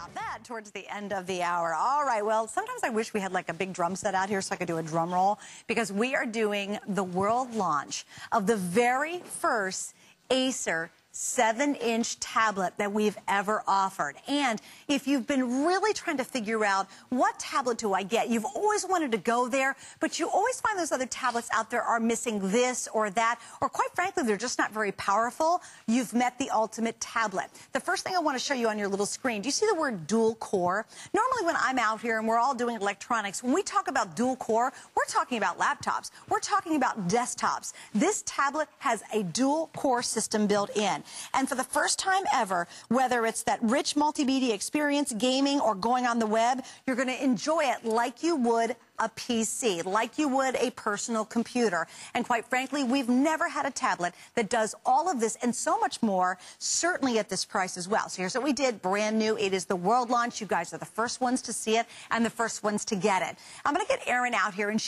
about that towards the end of the hour. All right, well, sometimes I wish we had like a big drum set out here so I could do a drum roll, because we are doing the world launch of the very first Acer 7-inch tablet that we've ever offered. And if you've been really trying to figure out what tablet do I get, you've always wanted to go there, but you always find those other tablets out there are missing this or that, or quite frankly, they're just not very powerful. You've met the ultimate tablet. The first thing I want to show you on your little screen, do you see the word dual core? Normally when I'm out here and we're all doing electronics, when we talk about dual core, we're talking about laptops. We're talking about desktops. This tablet has a dual core system built in. And for the first time ever, whether it's that rich multimedia experience, gaming, or going on the web, you're going to enjoy it like you would a PC, like you would a personal computer. And quite frankly, we've never had a tablet that does all of this and so much more, certainly at this price as well. So here's what we did, brand new. It is the world launch. You guys are the first ones to see it and the first ones to get it. I'm going to get Erin out here, and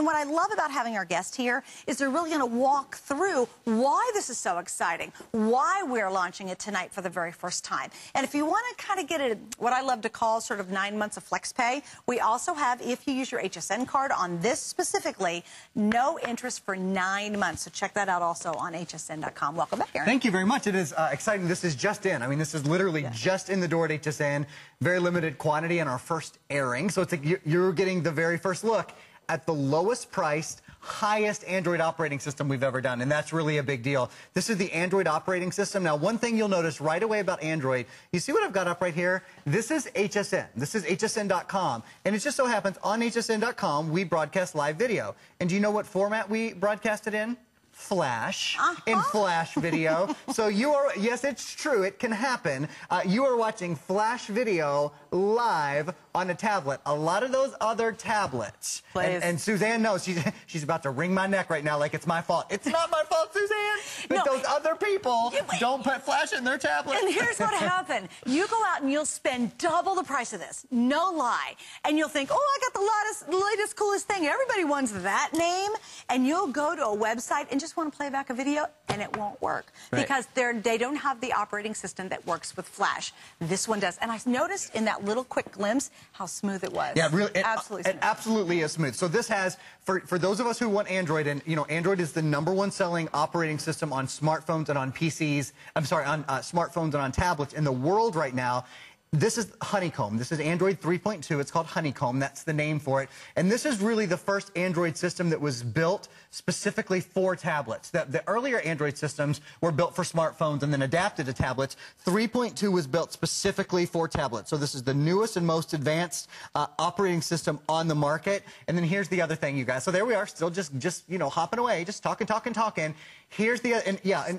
what I love about having our guest here is they're really going to walk through why this is so exciting, why we're launching it tonight for the very first time. And if you want to kind of get it, what I love to call sort of 9 months of flex pay, we also have, if you use your HSN card on this specifically, no interest for 9 months. So check that out also on hsn.com. Welcome back, Erin. Thank you very much. It is exciting. This is just in. I mean, this is literally just in the door at HSN. Very limited quantity in our first airing. So it's like you're getting the very first look at the lowest priced, highest Android operating system we've ever done, and that's really a big deal. This is the Android operating system. Now, one thing you'll notice right away about Android, you see what I've got up right here? This is HSN. This is hsn.com, and it just so happens on hsn.com we broadcast live video. And do you know what format we broadcast it in? Flash, in Flash video. So you are, yes, it's true, it can happen. You are watching Flash video live on a tablet. A lot of those other tablets, and Suzanne knows, she's about to wring my neck right now like it's my fault. It's not my fault, Suzanne, but those other people don't put Flash in their tablet. And here's what happened. You go out and you'll spend double the price of this, no lie, and you'll think, oh, I got the latest, coolest thing. Everybody wants that name, and you'll go to a website and just want to play back a video, and it won't work because they don't have the operating system that works with Flash. This one does. And I noticed in that little quick glimpse how smooth it was. Yeah, really, absolutely smooth. It absolutely is smooth. So this has, for those of us who want Android, and you know, Android is the #1 selling operating system on smartphones and on PCs, I'm sorry, on smartphones and on tablets in the world right now. This is Honeycomb. This is Android 3.2. It's called Honeycomb. That's the name for it. And this is really the first Android system that was built specifically for tablets. The earlier Android systems were built for smartphones and then adapted to tablets. 3.2 was built specifically for tablets. So this is the newest and most advanced operating system on the market. And then here's the other thing, you guys. So there we are, still just you know, hopping away, just talking. Here's the,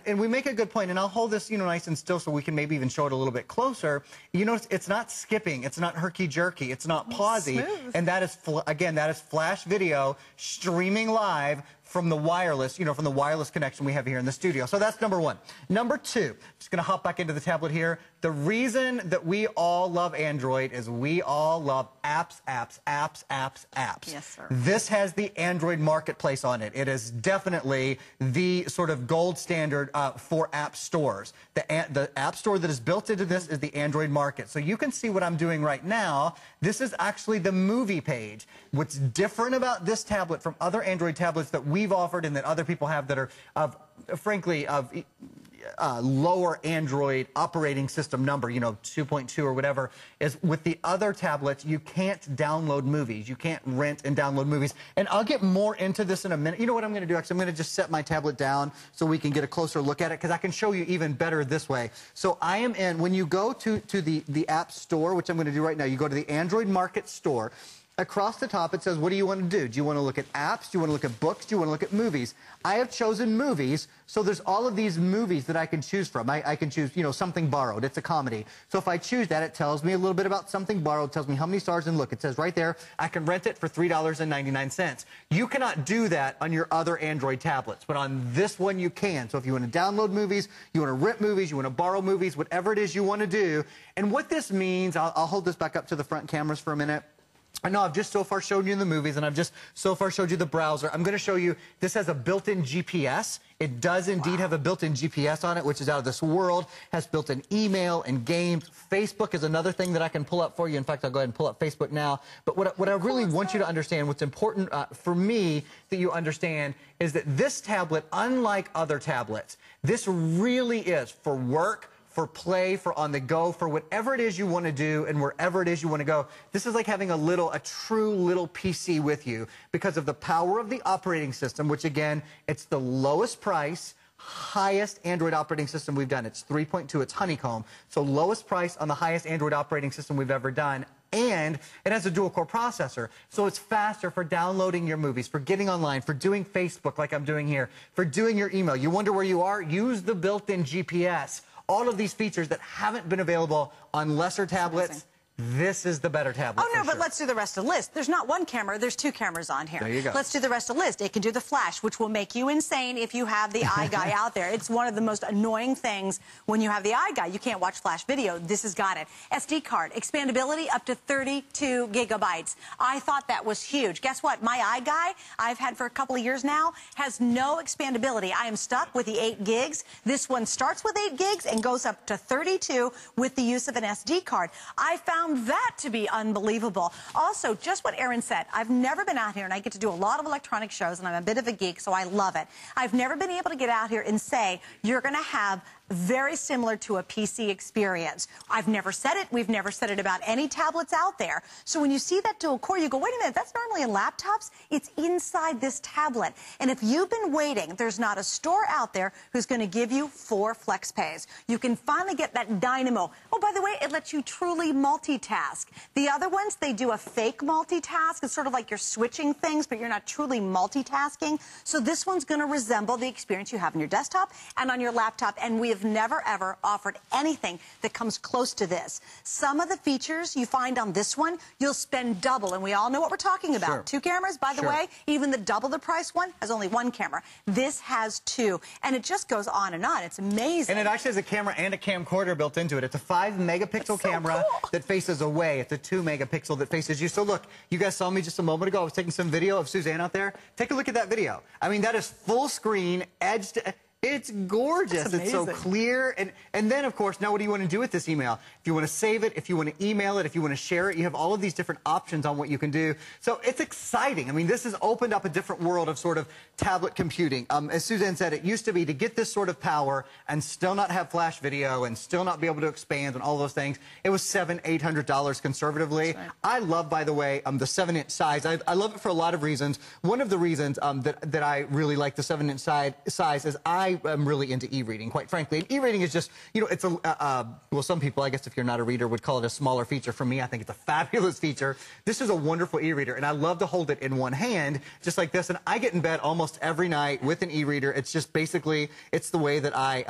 and we make a good point, and I'll hold this, you know, nice and still so we can maybe even show it a little bit closer. You notice it's not skipping, it's not herky-jerky, it's not pausey, and that is, again, that is Flash video streaming live from the wireless, you know, from the wireless connection we have here in the studio. So that's number one. Number two, just gonna hop back into the tablet here. The reason that we all love Android is we all love apps. Yes, sir. This has the Android marketplace on it. It is definitely the sort of gold standard for app stores. The app store that is built into this is the Android market. So you can see what I'm doing right now. This is actually the movie page. What's different about this tablet from other Android tablets that we've offered and that other people have that are, frankly, of lower Android operating system number, you know, 2.2 or whatever, is with the other tablets, you can't download movies. You can't rent and download movies. And I'll get more into this in a minute. You know what I'm going to do? Actually, I'm going to just set my tablet down so we can get a closer look at it, because I can show you even better this way. So I am in, when you go to the App Store, which I'm going to do right now, you go to the Android Market Store. Across the top, it says, what do you want to do? Do you want to look at apps? Do you want to look at books? Do you want to look at movies? I have chosen movies, so there's all of these movies that I can choose from. I can choose, you know, Something Borrowed. It's a comedy. So if I choose that, it tells me a little bit about Something Borrowed. It tells me how many stars, and look, it says right there, I can rent it for $3.99. You cannot do that on your other Android tablets, but on this one you can. So if you want to download movies, you want to rent movies, you want to borrow movies, whatever it is you want to do. And what this means, I'll hold this back up to the front cameras for a minute. I know I've just so far showed you the movies, and I've just so far showed you the browser. I'm going to show you, this has a built-in GPS. It does indeed have a built-in GPS on it, which is out of this world. Has built-in email and games. Facebook is another thing that I can pull up for you. In fact, I'll go ahead and pull up Facebook now. But what I really want you to understand, what's important for me that you understand, is that this tablet, unlike other tablets, this really is for work, for play, for on the go, for whatever it is you want to do and wherever it is you want to go. This is like having a true little PC with you because of the power of the operating system, which again, it's the lowest price, highest Android operating system we've done. It's 3.2, it's Honeycomb. So lowest price on the highest Android operating system we've ever done. And it has a dual-core processor, so it's faster for downloading your movies, for getting online, for doing Facebook like I'm doing here, for doing your email. You wonder where you are? Use the built-in GPS. All of these features that haven't been available on lesser tablets, this is the better tablet. Oh, no, but let's do the rest of the list. There's not one camera, there's two cameras on here. There you go. Let's do the rest of the list. It can do the flash, which will make you insane if you have the iGuy out there. It's one of the most annoying things when you have the iGuy. You can't watch flash video. This has got it. SD card, expandability up to 32 gigabytes. I thought that was huge. Guess what? My iGuy, I've had for a couple of years now, has no expandability. I am stuck with the 8 gigs. This one starts with 8 gigs and goes up to 32 with the use of an SD card. I found that to be unbelievable. Also, just what Aaron said, I've never been out here, and I get to do a lot of electronic shows, and I'm a bit of a geek, so I love it. I've never been able to get out here and say, you're going to have very similar to a PC experience. I've never said it. We've never said it about any tablets out there. So when you see that dual core, you go, wait a minute, that's normally in laptops. It's inside this tablet. And if you've been waiting, there's not a store out there who's going to give you 4 flex pays. You can finally get that dynamo. Oh, by the way, it lets you truly multitask. The other ones, they do a fake multitask. It's sort of like you're switching things, but you're not truly multitasking. So this one's going to resemble the experience you have on your desktop and on your laptop, and we have never, ever offered anything that comes close to this. Some of the features you find on this one, you'll spend double, and we all know what we're talking about. Sure. 2 cameras, by the way, even the double the price one has only 1 camera. This has 2, and it just goes on and on. It's amazing. And it actually has a camera and a camcorder built into it. It's a 5-megapixel camera that faces away. It's a 2-megapixel that faces you. So look, you guys saw me just a moment ago. I was taking some video of Suzanne out there. Take a look at that video. I mean, that is full screen, edge to... It's gorgeous. It's so clear. And then, of course, now what do you want to do with this email? If you want to save it, if you want to email it, if you want to share it, you have all of these different options on what you can do. So it's exciting. I mean, this has opened up a different world of sort of tablet computing. As Suzanne said, it used to be to get this sort of power and still not have flash video and still not be able to expand and all those things. It was $700, $800 conservatively. Right. I love, by the way, the 7-inch size. I love it for a lot of reasons. One of the reasons that I really like the 7-inch size is I am really into e-reading, quite frankly. And e-reading is just, you know, it's a, well, some people, I guess if you're not a reader, would call it a smaller feature. For me, I think it's a fabulous feature. This is a wonderful e-reader, and I love to hold it in one hand, just like this. And I get in bed almost every night with an e-reader. It's just basically, it's the way that I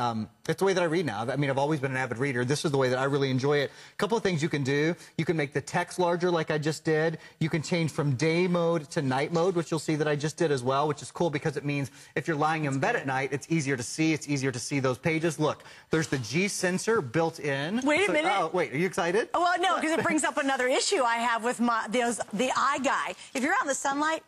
read now. I mean, I've always been an avid reader. This is the way that I really enjoy it. A couple of things you can do. You can make the text larger like I just did. You can change from day mode to night mode, which you'll see that I just did as well, which is cool because it means if you're lying in bed at night, it's easier to see. It's easier to see those pages. Look, there's the G sensor built in. Wait a minute. Oh, wait, are you excited? Well, no, because it brings up another issue I have with the iGuy. If you're out in the sunlight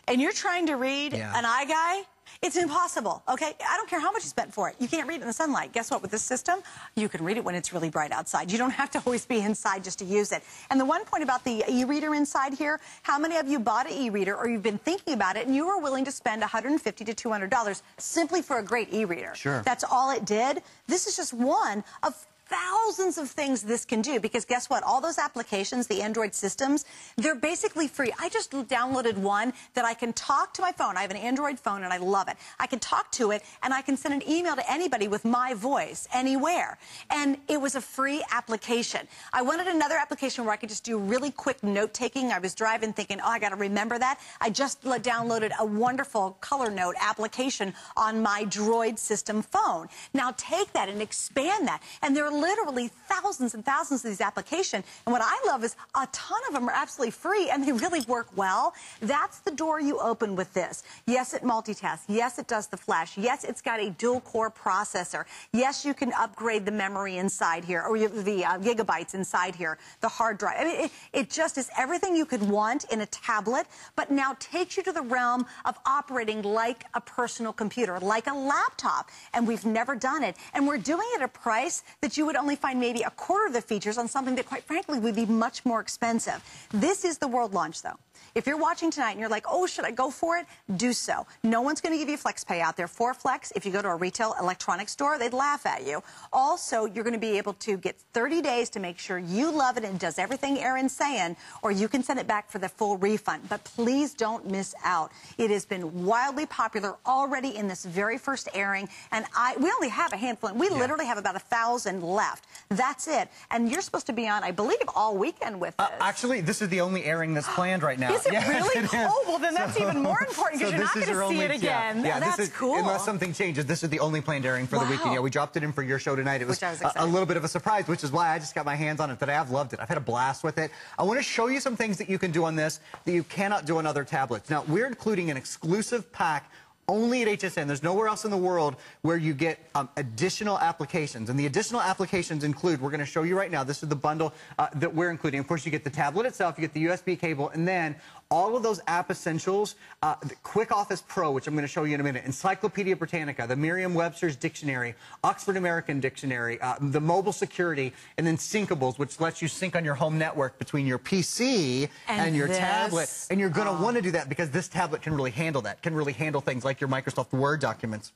and you're trying to read an iGuy, it's impossible, okay? I don't care how much you spent for it. You can't read it in the sunlight. Guess what? With this system, you can read it when it's really bright outside. You don't have to always be inside just to use it. And the one point about the e-reader inside here, how many of you bought an e-reader or you've been thinking about it and you were willing to spend $150 to $200 simply for a great e-reader? Sure. That's all it did. This is just one of thousands of things this can do, because guess what? All those applications, the Android systems, they're basically free. I just downloaded one that I can talk to my phone. I have an Android phone and I love it. I can talk to it and I can send an email to anybody with my voice anywhere. And it was a free application. I wanted another application where I could just do really quick note-taking. I was driving thinking, oh, I got to remember that. I just downloaded a wonderful color note application on my Droid system phone. Now take that and expand that. And there are literally thousands and thousands of these applications. And what I love is a ton of them are absolutely free and they really work well. That's the door you open with this. Yes, it multitasks. Yes, it does the flash. Yes, it's got a dual core processor. Yes, you can upgrade the memory inside here, or the gigabytes inside here, the hard drive. I mean, it just is everything you could want in a tablet, but now takes you to the realm of operating like a personal computer, like a laptop. And we've never done it. And we're doing it at a price that you would only find maybe a quarter of the features on something that, quite frankly, would be much more expensive. This is the world launch, though. If you're watching tonight and you're like, oh, should I go for it? Do so. No one's going to give you flex pay out there. For flex, if you go to a retail electronics store, they'd laugh at you. Also, you're going to be able to get 30 days to make sure you love it and it does everything Erin's saying, or you can send it back for the full refund. But please don't miss out. It has been wildly popular already in this very first airing, and we only have a handful. We literally have about 1,000 left. That's it. And you're supposed to be on, I believe, all weekend with this. Actually, this is the only airing that's planned right now. Is it really? It is. Oh, well, then that's even more important because you're not going to see it again. Yeah, that's cool. Unless something changes, this is the only planned airing for the weekend. Yeah, we dropped it in for your show tonight. It was a little bit of a surprise, which is why I just got my hands on it today. I've loved it. I've had a blast with it. I want to show you some things that you can do on this that you cannot do on other tablets. Now, we're including an exclusive pack only at HSN. There's nowhere else in the world where you get additional applications. And the additional applications include, we're going to show you right now, this is the bundle that we're including. Of course, you get the tablet itself, you get the USB cable, and then all of those app essentials, the Quick Office Pro, which I'm going to show you in a minute, Encyclopedia Britannica, the Merriam-Webster's Dictionary, Oxford American Dictionary, the mobile security, and then Syncables, which lets you sync on your home network between your PC and your tablet. And you're going to want to do that because this tablet can really handle that, can really handle things like your Microsoft Word documents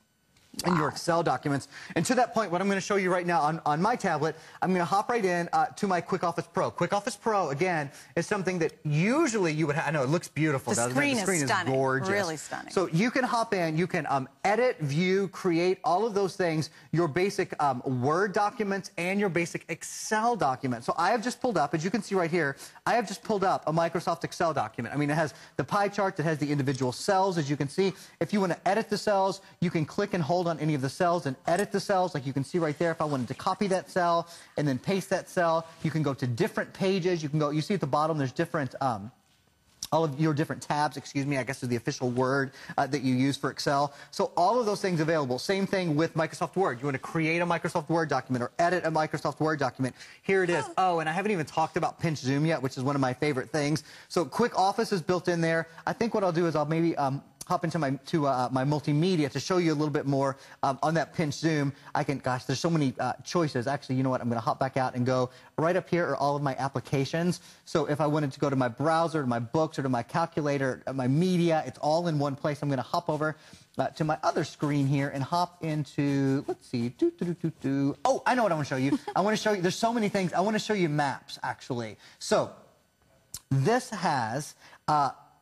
and your Excel documents. And to that point, what I'm going to show you right now on my tablet, I'm going to hop right in to my Quick Office Pro. Quick Office Pro, again, is something that usually you would have. I know, it looks beautiful. The screen is gorgeous. Really stunning. So you can hop in, you can edit, view, create, all of those things, your basic Word documents and your basic Excel documents. So I have just pulled up, as you can see right here, I have just pulled up a Microsoft Excel document. I mean, it has the pie chart that has the individual cells, as you can see. If you want to edit the cells, you can click and hold on any of the cells and edit the cells, like you can see right there. If I wanted to copy that cell and then paste that cell, you can go to different pages. You can go, you see at the bottom, there's different, all of your different tabs, excuse me, I guess is the official word that you use for Excel. So all of those things available. Same thing with Microsoft Word. You want to create a Microsoft Word document or edit a Microsoft Word document. Here it is. Oh, and I haven't even talked about pinch zoom yet, which is one of my favorite things. So Quick Office is built in there. I think what I'll do is I'll maybe hop into my multimedia to show you a little bit more on that pinch zoom. I can, gosh, there's so many choices. Actually, you know what? I'm going to hop back out and go right up here are all of my applications. So if I wanted to go to my browser, to my books, or to my calculator, my media, it's all in one place. I'm going to hop over to my other screen here and hop into, let's see, oh, I know what I want to show you. I want to show you, there's so many things. I want to show you maps, actually. So this has,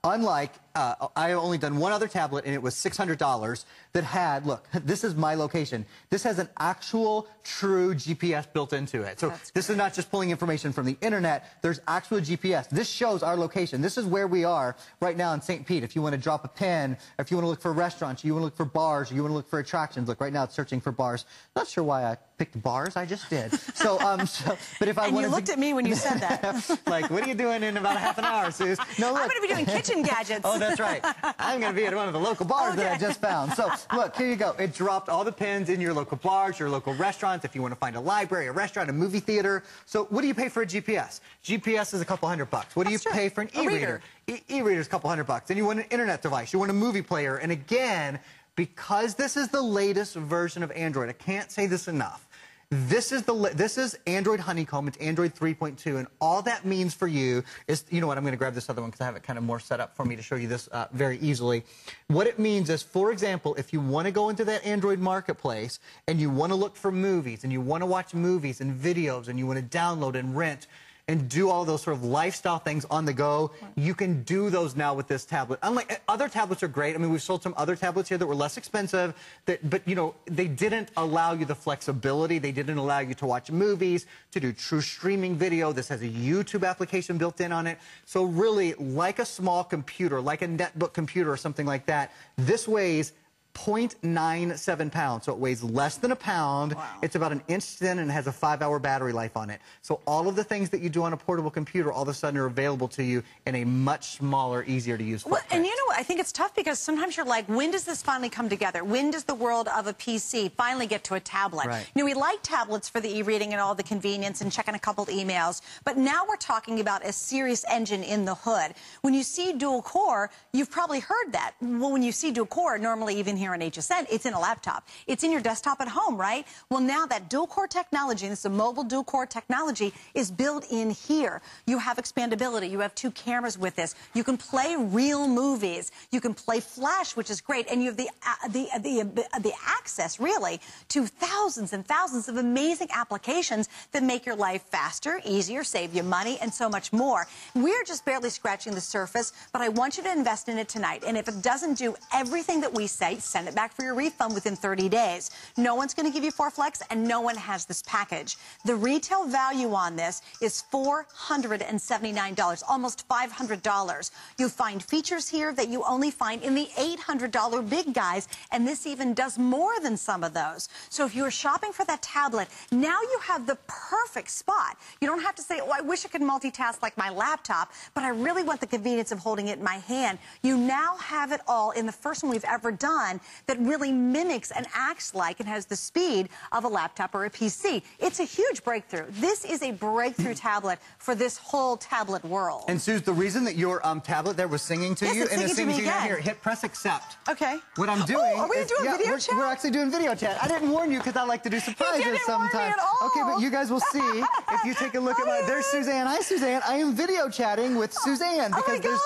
unlike, I've only done one other tablet, and it was $600, that had, look, this is my location. This has an actual, true GPS built into it. So this is not just pulling information from the internet. There's actual GPS. This shows our location. This is where we are right now in St. Pete. If you want to drop a pin, or if you want to look for restaurants, or you want to look for bars, or you want to look for attractions. Look, right now it's searching for bars. Not sure why I picked bars. I just did. So, but if I wanted to... And you looked at me when you said that. Like, what are you doing in about half an hour, Suze? No, look. I'm going to be doing kitchen gadgets. Oh, that's right. I'm going to be at one of the local bars that I just found. So, look, here you go. It dropped all the pins in your local bars, your local restaurants, if you want to find a library, a restaurant, a movie theater. So what do you pay for a GPS? GPS is a couple $100. What do you pay for an e-reader? E-reader is a couple $100. Then you want an internet device. You want a movie player. And again, because this is the latest version of Android, I can't say this enough. This is Android Honeycomb. It's Android 3.2, and all that means for you is, you know what, I'm going to grab this other one because I have it kind of more set up for me to show you this very easily. What it means is, for example, if you want to go into that Android marketplace and you want to look for movies and you want to watch movies and videos and you want to download and rent and do all those sort of lifestyle things on the go, you can do those now with this tablet. Unlike other tablets are great. I mean, we've sold some other tablets here that were less expensive, but you know, they didn't allow you the flexibility. They didn't allow you to watch movies, to do true streaming video. This has a YouTube application built in on it. So really, like a small computer, like a netbook computer or something like that, this weighs 0.97 pounds, so it weighs less than a pound. Wow. It's about an inch thin and it has a 5-hour battery life on it. So all of the things that you do on a portable computer all of a sudden are available to you in a much smaller, easier to use footprint. Well, and you know what, I think it's tough because sometimes you're like, when does this finally come together? When does the world of a PC finally get to a tablet? Right. You know, we like tablets for the e-reading and all the convenience and checking a couple of emails, but now we're talking about a serious engine in the hood. When you see dual core, you've probably heard that. Well, when you see dual core, normally even here on HSN, it's in a laptop. It's in your desktop at home, right? Well, now that dual core technology, and this is a mobile dual core technology, is built in here. You have expandability. You have 2 cameras with this. You can play real movies. You can play Flash, which is great, and you have the access, really, to thousands and thousands of amazing applications that make your life faster, easier, save you money, and so much more. We're just barely scratching the surface, but I want you to invest in it tonight. And if it doesn't do everything that we say, send it back for your refund within 30 days. No one's going to give you 4 Flex, and no one has this package. The retail value on this is $479, almost $500. You'll find features here that you only find in the $800 big guys, and this even does more than some of those. So if you're shopping for that tablet, now you have the perfect spot. You don't have to say, oh, I wish I could multitask like my laptop, but I really want the convenience of holding it in my hand. You now have it all in the first one we've ever done that really mimics and acts like and has the speed of a laptop or a PC. It's a huge breakthrough. This is a breakthrough tablet for this whole tablet world. And Suze, the reason that your tablet there was singing to you, and it's singing to you here, hit press accept. Okay. What I'm doing are we doing video chat? We're actually doing video chat. I didn't warn you because I like to do surprises sometimes. Okay, but you guys will see if you take a look at my... There's Suzanne. Hi, Suzanne. I am video chatting with Suzanne because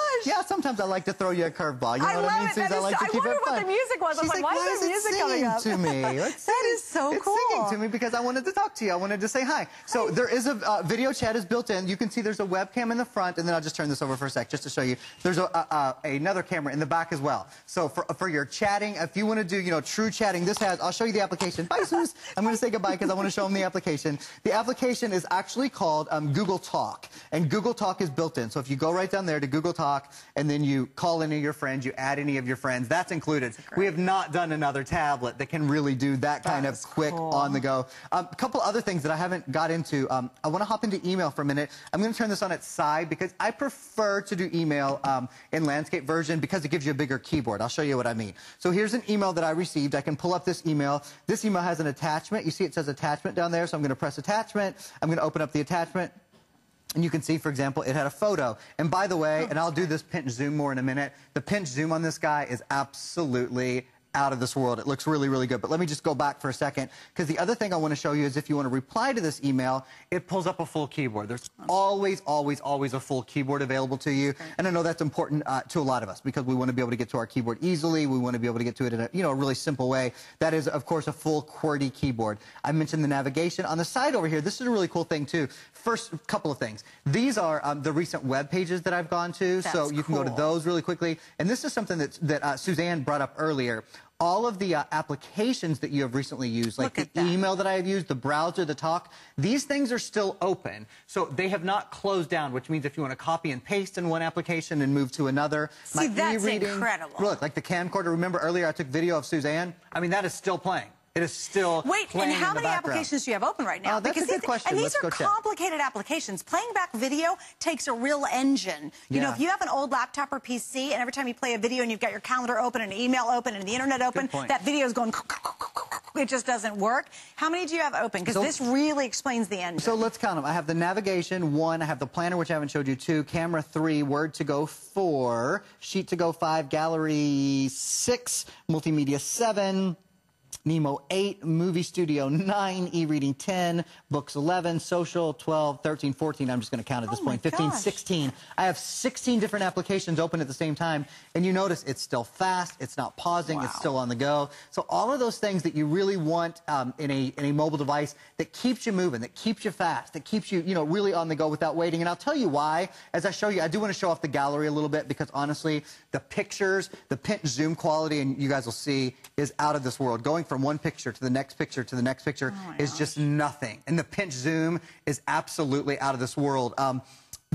sometimes I like to throw you a curveball. You know what I mean, Suze? I like to keep it fun. I wondered what the music was. I was like, why is the music coming up? To me. That is so cool. It's singing to me because I wanted to talk to you. I wanted to say hi. So there is a video chat is built in. You can see there's a webcam in the front, and then I'll just turn this over for a sec just to show you. There's another camera in the back as well. So for your chatting, if you want to do, true chatting, this has, I'll show you the application. Bye, Suze. I'm going to say goodbye because I want to show them the application. The application is actually called Google Talk, and Google Talk is built in. So if you go right down there to Google Talk, and then you call any of your friends, you add any of your friends, that's included. We have not done another tablet that can really do that kind of quick on the go. A couple other things that I haven't got into. I want to hop into email for a minute. I'm going to turn this on its side because I prefer to do email in landscape version because it gives you a bigger keyboard. I'll show you what I mean. So here's an email that I received. I can pull up this email. This email has an attachment. You see it says attachment down there, so I'm going to press attachment. I'm going to open up the attachment. And you can see, for example, it had a photo. And by the way, and I'll do this pinch zoom more in a minute, the pinch zoom on this guy is absolutely out of this world. It looks really, really good. But let me just go back for a second, because the other thing I want to show you is if you want to reply to this email, it pulls up a full keyboard. There's always, always, always a full keyboard available to you. And I know that's important to a lot of us because we want to be able to get to our keyboard easily. We want to be able to get to it in a, a really simple way. That is, of course, a full QWERTY keyboard. I mentioned the navigation. On the side over here, this is a really cool thing, too. First couple of things. These are the recent web pages that I've gone to, so you can go to those really quickly. And this is something that Suzanne brought up earlier. All of the applications that you have recently used, like the email that I have used, the browser, the talk, these things are still open. So they have not closed down, which means if you want to copy and paste in one application and move to another. See, that's incredible. Look, like the camcorder. Remember earlier I took video of Suzanne? I mean, that is still playing. It is still playing in the background. And how many applications do you have open right now? That's a good question. And these are complicated applications. Playing back video takes a real engine. You know, if you have an old laptop or PC, and every time you play a video and you've got your calendar open and email open and the internet open, that video is going, it just doesn't work. How many do you have open? Because this really explains the engine. So let's count them. I have the navigation, 1. I have the planner, which I haven't showed you, 2. Camera, 3. Word to go, 4. Sheet to go, 5. Gallery, 6. Multimedia, 7. Nemo 8, Movie Studio 9, e-reading 10, Books 11, Social 12, 13, 14. I'm just going to count at this point. 15, 16. I have 16 different applications open at the same time. And you notice it's still fast. It's not pausing. It's still on the go. So all of those things that you really want in a mobile device that keeps you moving, that keeps you fast, that keeps you, really on the go without waiting. And I'll tell you why. As I show you, I do want to show off the gallery a little bit because honestly, the pictures, the pinch zoom quality, and you guys will see, is out of this world. Going from one picture to the next picture to the next picture is just nothing. And the pinch zoom is absolutely out of this world.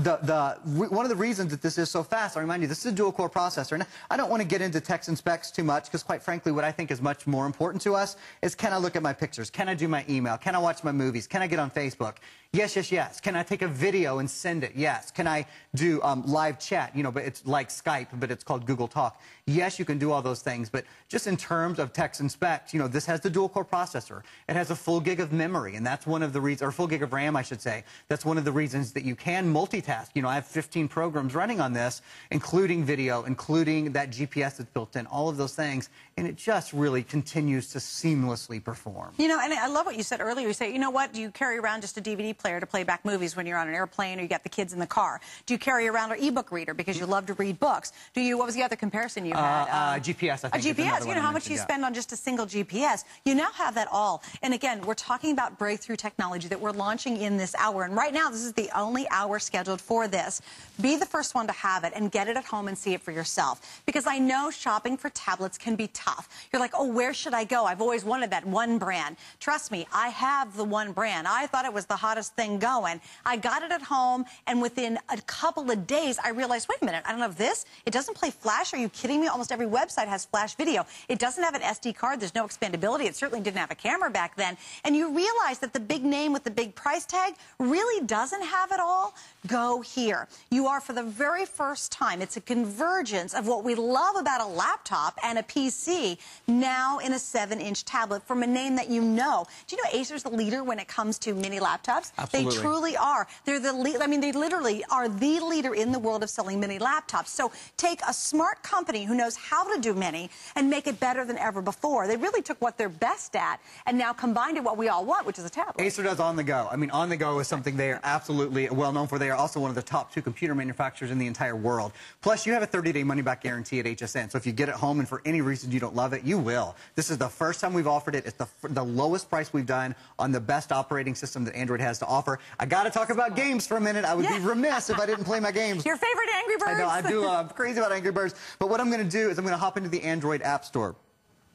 one of the reasons that this is so fast, I'll remind you, this is a dual-core processor. And I don't want to get into text and specs too much because, quite frankly, what I think is much more important to us is, can I look at my pictures? Can I do my email? Can I watch my movies? Can I get on Facebook? Yes, yes, yes. Can I take a video and send it? Yes. Can I do live chat? You know, but it's like Skype, but it's called Google Talk. Yes, you can do all those things, but just in terms of text and specs, you know, this has the dual-core processor. It has a full gig of memory, and that's one of the reasons, or full gig of RAM, I should say. That's one of the reasons that you can multitask. You know, I have 15 programs running on this, including video, including that GPS that's built in, all of those things, and it just really continues to seamlessly perform. You know, and I love what you said earlier. You say, you know what, do you carry around just a DVD player to play back movies when you're on an airplane or you got the kids in the car? Do you carry around an ebook reader because you love to read books? Do you, what was the other comparison you had? GPS, I think. A GPS, you know how much you spend on just a single GPS. You now have that all. And again, we're talking about breakthrough technology that we're launching in this hour. And right now, this is the only hour scheduled for this. Be the first one to have it and get it at home and see it for yourself. Because I know shopping for tablets can be tough. You're like, oh, where should I go? I've always wanted that one brand. Trust me, I have the one brand. I thought it was the hottest thing going. I got it at home, and within a couple of days, I realized, wait a minute, I don't have this. It doesn't play Flash. Are you kidding me? Almost every website has Flash video. It doesn't have an SD card. There's no expandability. It certainly didn't have a camera back then. And you realize that the big name with the big price tag really doesn't have it all. Go here. You are, for the very first time, it's a convergence of what we love about a laptop and a PC, now in a 7-inch tablet from a name that you know. Do you know Acer's the leader when it comes to mini laptops? Absolutely. They truly are. They're the I mean, they literally are the leader in the world of selling mini laptops. So take a smart company who knows how to do mini and make it better than ever before. They really took what they're best at and now combined it what we all want, which is a tablet. Acer does on the go. I mean, on the go is something they are absolutely well known for. They are also one of the top 2 computer manufacturers in the entire world. Plus, you have a 30-day money-back guarantee at HSN. So if you get it home and for any reason you don't love it, you will. This is the first time we've offered it. It's the lowest price we've done on the best operating system that Android has to offer. I got to talk about games for a minute. I would be remiss if I didn't play my games. Your favorite Angry Birds? I know, I do. I'm crazy about Angry Birds. But what I'm going to do is I'm going to hop into the Android App Store.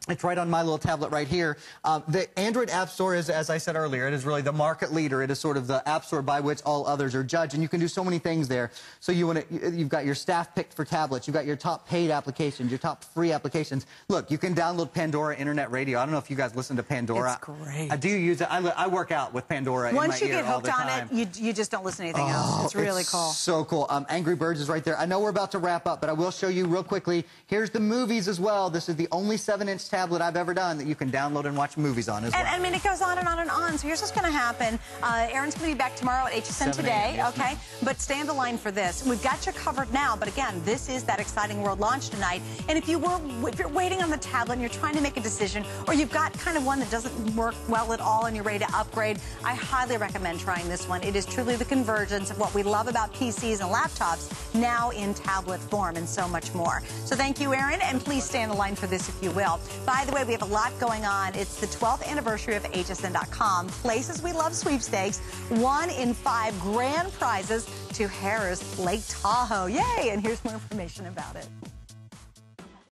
It's right on my little tablet right here. The Android App Store is, as I said earlier, it is really the market leader. It is sort of the app store by which all others are judged, and you can do so many things there. So you've got your staff picked for tablets. You've got your top paid applications, your top free applications. Look, you can download Pandora Internet Radio. I don't know if you guys listen to Pandora. It's great. Do you use it? I work out with Pandora Once in my you ear get hooked all the on time. it, you just don't listen to anything else. It's really cool. So cool. Angry Birds is right there. I know we're about to wrap up, but I will show you real quickly. Here's the movies as well. This is the only 7-inch tablet I've ever done that you can download and watch movies on as well. And I mean, it goes on and on and on. So here's what's going to happen. Aaron's going to be back tomorrow at HSN Today, yes, okay? But stay on the line for this. We've got you covered now, but again, this is that exciting world launch tonight. And if you're waiting on the tablet and you're trying to make a decision, or you've got kind of one that doesn't work well at all and you're ready to upgrade, I highly recommend trying this one. It is truly the convergence of what we love about PCs and laptops now in tablet form and so much more. So thank you, Aaron, and please stay on the line for this if you will. By the way, we have a lot going on. It's the 12th anniversary of HSN.com. Places We Love sweepstakes. 1 in 5 grand prizes to Harrah's Lake Tahoe. Yay! And here's more information about it.